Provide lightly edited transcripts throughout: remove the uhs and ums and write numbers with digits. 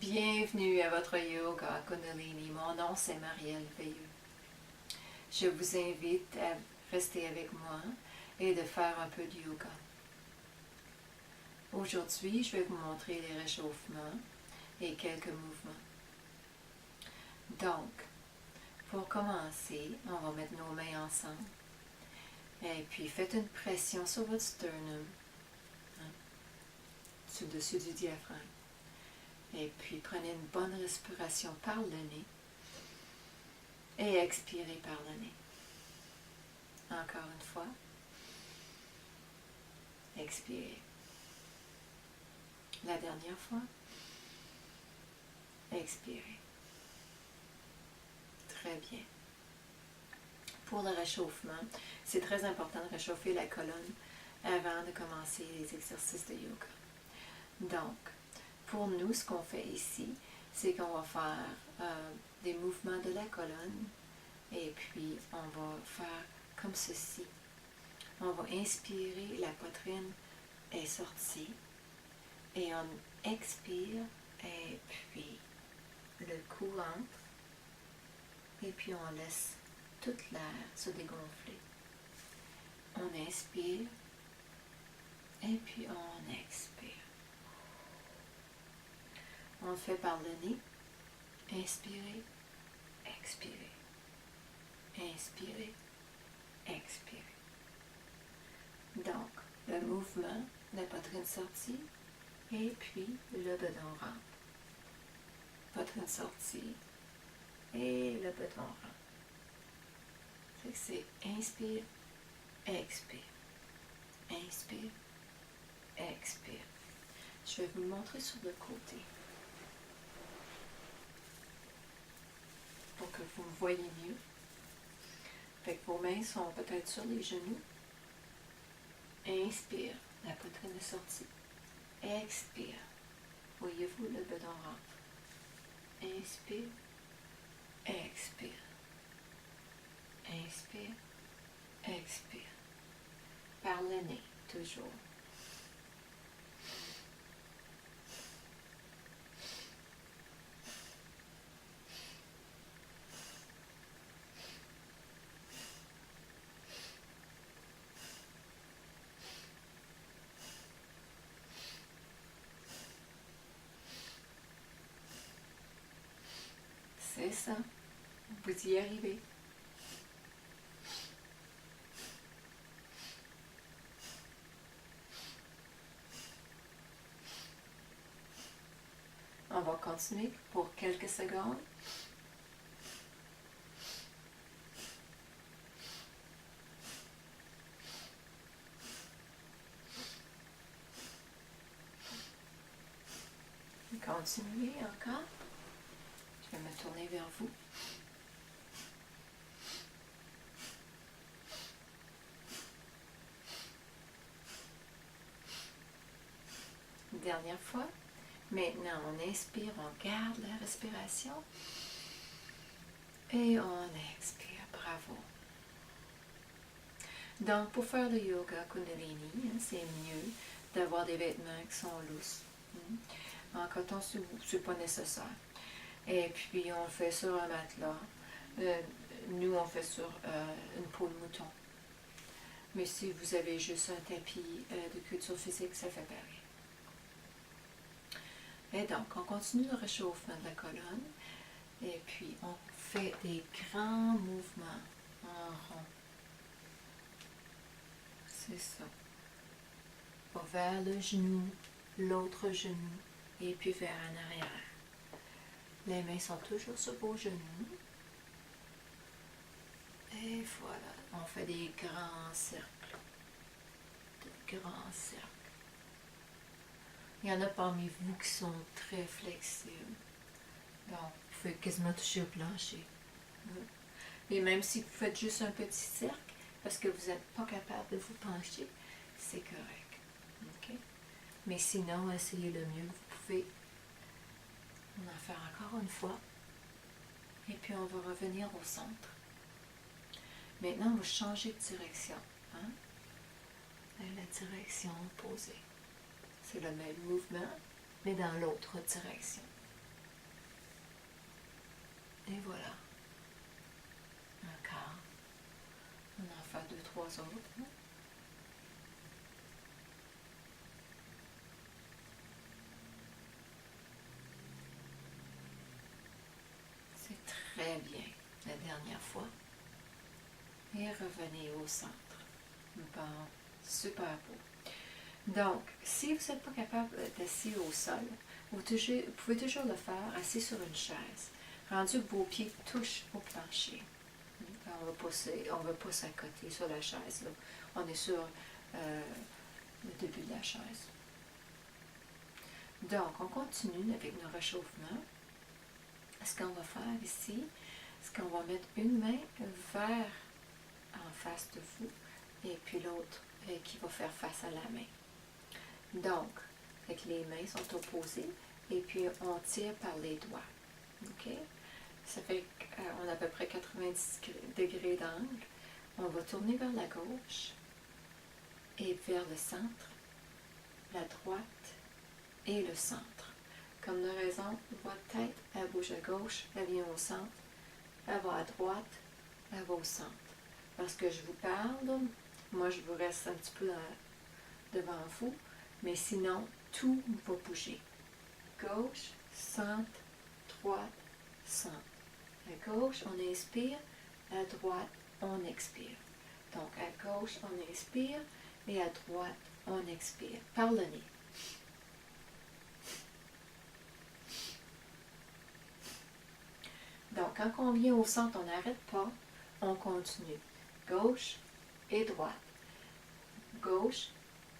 Bienvenue à votre yoga Kundalini. Mon nom c'est Marielle Veilleux. Je vous invite à rester avec moi et de faire un peu de yoga. Aujourd'hui, je vais vous montrer les réchauffements et quelques mouvements. Donc, pour commencer, on va mettre nos mains ensemble. Et puis, faites une pression sur votre sternum, sur le dessus du diaphragme. Et puis, prenez une bonne respiration par le nez et expirez par le nez. Encore une fois. Expirez. La dernière fois. Expirez. Très bien. Pour le réchauffement, c'est très important de réchauffer la colonne avant de commencer les exercices de yoga. Donc, pour nous, ce qu'on fait ici, c'est qu'on va faire des mouvements de la colonne et puis on va faire comme ceci. On va inspirer, la poitrine est sortie et on expire et puis le cou entre et puis on laisse toute l'air se dégonfler. On inspire et puis on expire. On le fait par le nez. Inspirez, expirez. Inspirez, expirez. Donc, le mouvement, la poitrine sortie, et puis le bedon rentre. Poitrine sortie, et le bedon rentre. C'est inspire, expire. Inspire, expire. Je vais vous le montrer sur le côté. Pour que vous me voyez mieux. Fait que vos mains sont peut-être sur les genoux. Inspire, la poitrine est sortie. Expire. Voyez-vous, le bedon rentre. Inspire, expire. Inspire, expire. Par le nez, toujours. C'est ça. Vous y arrivez. On va continuer pour quelques secondes. Continuez encore. Je vais me tourner vers vous. Dernière fois. Maintenant, on inspire, on garde la respiration. Et on expire. Bravo. Donc, pour faire le yoga Kundalini, c'est mieux d'avoir des vêtements qui sont lousses. En coton, ce n'est pas nécessaire. Et puis, on le fait sur un matelas. Nous, on fait sur une peau de mouton. Mais si vous avez juste un tapis de culture physique, ça fait pareil. Et donc, on continue le réchauffement de la colonne. Et puis, on fait des grands mouvements en rond. C'est ça. Vers le genou, l'autre genou, et puis vers en arrière. Les mains sont toujours sur vos genoux. Et voilà, on fait des grands cercles. Des grands cercles. Il y en a parmi vous qui sont très flexibles. Donc, vous pouvez quasiment toucher au plancher. Et même si vous faites juste un petit cercle, parce que vous n'êtes pas capable de vous pencher, c'est correct. Okay? Mais sinon, essayez le mieux que vous pouvez. On en fait encore une fois. Et puis, on va revenir au centre. Maintenant, on va changer de direction. La direction opposée. C'est le même mouvement, mais dans l'autre direction. Et voilà. Encore. On en fait 2, 3 autres. C'est très bien. La dernière fois. Et revenez au centre. Bon, super beau. Donc, si vous n'êtes pas capable d'assis au sol, vous pouvez toujours le faire assis sur une chaise, rendu que vos pieds touchent au plancher. On va pas s'accoter sur la chaise. Là. On est sur le début de la chaise. Donc, on continue avec nos réchauffements. Ce qu'on va faire ici, c'est qu'on va mettre une main vers en face de vous et puis l'autre qui va faire face à la main. Donc, avec les mains sont opposées et puis on tire par les doigts. OK? Ça fait qu'on a à peu près 90 degrés d'angle. On va tourner vers la gauche et vers le centre, la droite et le centre. Comme de raison, votre tête, elle bouge à gauche, elle vient au centre, elle va à droite, elle va au centre. Lorsque je vous parle, moi je vous reste un petit peu devant vous, mais sinon, tout va bouger. Gauche, centre, droite, centre. À gauche, on inspire, à droite, on expire. Donc, à gauche, on inspire et à droite, on expire. Par le nez. Donc, quand on vient au centre, on n'arrête pas, on continue. Gauche et droite. Gauche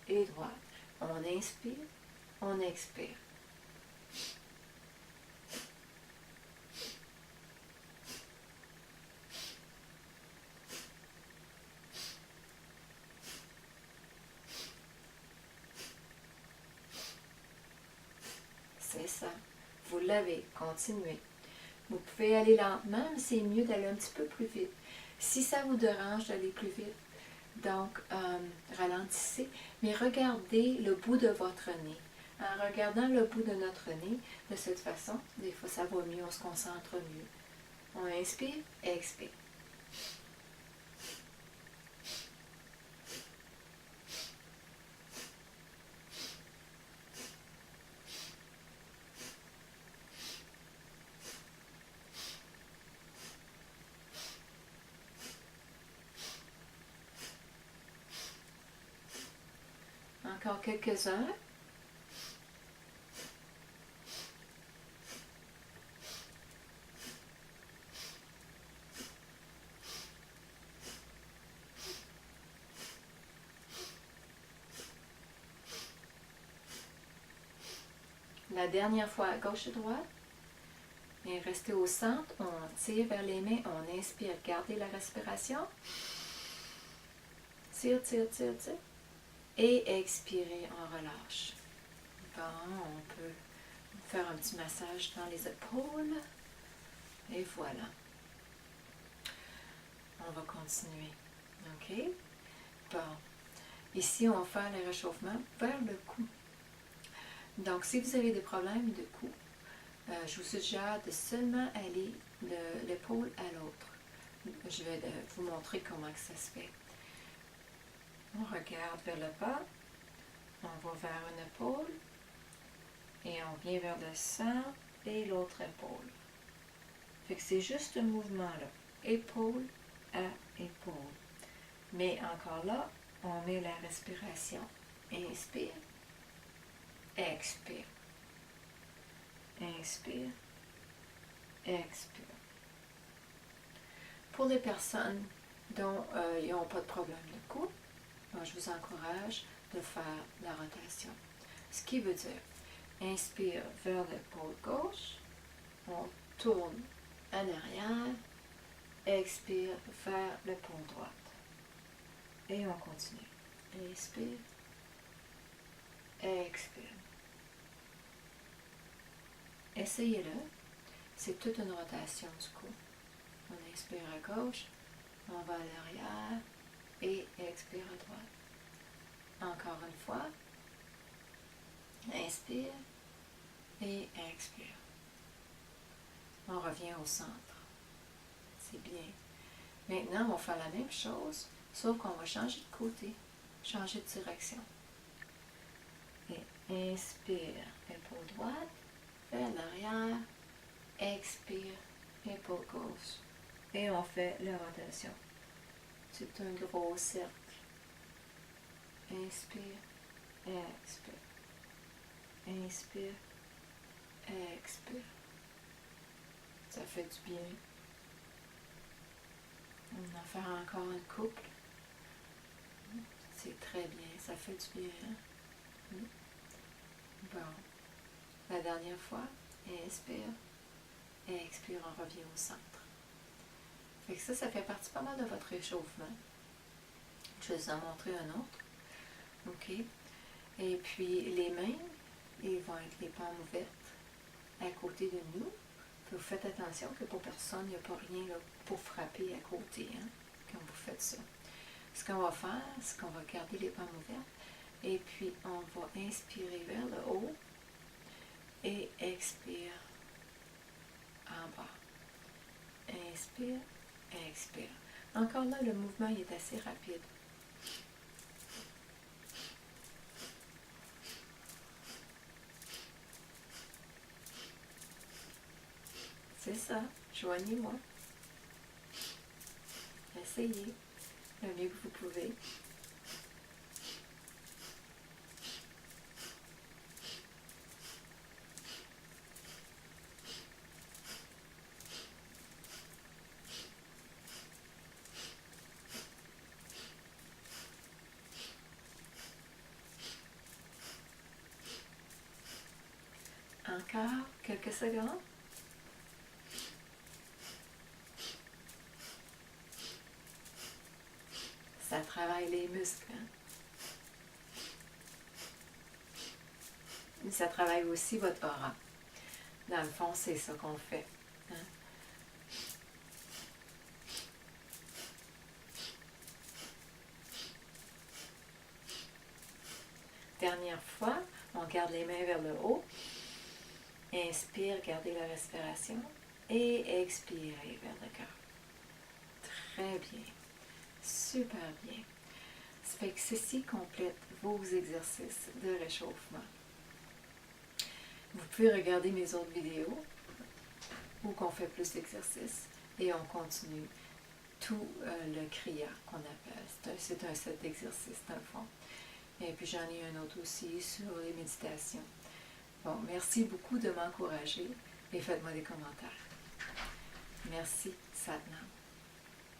et droite. On inspire, on expire. C'est ça. Vous l'avez. Continuez. Vous pouvez aller lentement, mais c'est mieux d'aller un petit peu plus vite. Si ça vous dérange d'aller plus vite, donc ralentissez, mais regardez le bout de votre nez. En regardant le bout de notre nez, de cette façon, des fois ça va mieux, on se concentre mieux. On inspire, expire. Encore quelques-uns. La dernière fois à gauche et droite. Et restez au centre, on tire vers les mains, on inspire, gardez la respiration. Tire, tire, tire, tire. Et expirez, on relâche. Bon, on peut faire un petit massage dans les épaules. Et voilà. On va continuer. OK? Bon. Ici, on va faire le réchauffement vers le cou. Donc, si vous avez des problèmes de cou, je vous suggère de seulement aller de l'épaule à l'autre. Je vais vous montrer comment que ça se fait. On regarde vers le bas, on va vers une épaule, et on vient vers le centre et l'autre épaule. Fait que c'est juste un mouvement-là, épaule à épaule. Mais encore là, on met la respiration. Inspire, expire. Inspire, expire. Pour les personnes dont ils n'ont pas de problème de cou, je vous encourage de faire la rotation. Ce qui veut dire, inspire vers l'épaule gauche, on tourne en arrière, expire vers l'épaule droite. Et on continue. Inspire, expire. Essayez-le. C'est toute une rotation du cou. On inspire à gauche, on va à l'arrière et expire à droite. Encore une fois. Inspire et expire. On revient au centre. c'est bien. Maintenant, on va faire la même chose, sauf qu'on va changer de côté, changer de direction. Et inspire, épaule droite, vers l'arrière, expire, épaule gauche. Et on fait la rotation. C'est un gros cercle. Inspire, expire. Inspire, expire. Ça fait du bien. On va en faire encore une couple. C'est très bien, ça fait du bien. Hein? Bon. La dernière fois, inspire, expire, on revient au centre. Fait que ça fait partie pas mal de votre réchauffement. Je vais vous en montrer un autre. OK? Et puis, les mains, ils vont être les palmes ouvertes à côté de nous. Puis vous faites attention que pour personne, il n'y a pas rien là, pour frapper à côté, hein, quand vous faites ça. Ce qu'on va faire, c'est qu'on va garder les palmes ouvertes et puis on va inspirer vers le haut et expire en bas. Inspire, expire. Encore là, le mouvement il est assez rapide. C'est ça, joignez-moi. Essayez le mieux que vous pouvez. Encore quelques secondes. Ça travaille les muscles. Hein? Mais ça travaille aussi votre aura. Dans le fond, c'est ça qu'on fait. Hein? Dernière fois, on garde les mains vers le haut. Inspire, gardez la respiration. Et expirez vers le cœur. Très bien. Super bien. Ça fait que ceci complète vos exercices de réchauffement. Vous pouvez regarder mes autres vidéos où on fait plus d'exercices et on continue tout le kriya qu'on appelle. C'est un set d'exercices dans le fond. Et puis j'en ai un autre aussi sur les méditations. Bon, merci beaucoup de m'encourager et faites-moi des commentaires. Merci, Satnam.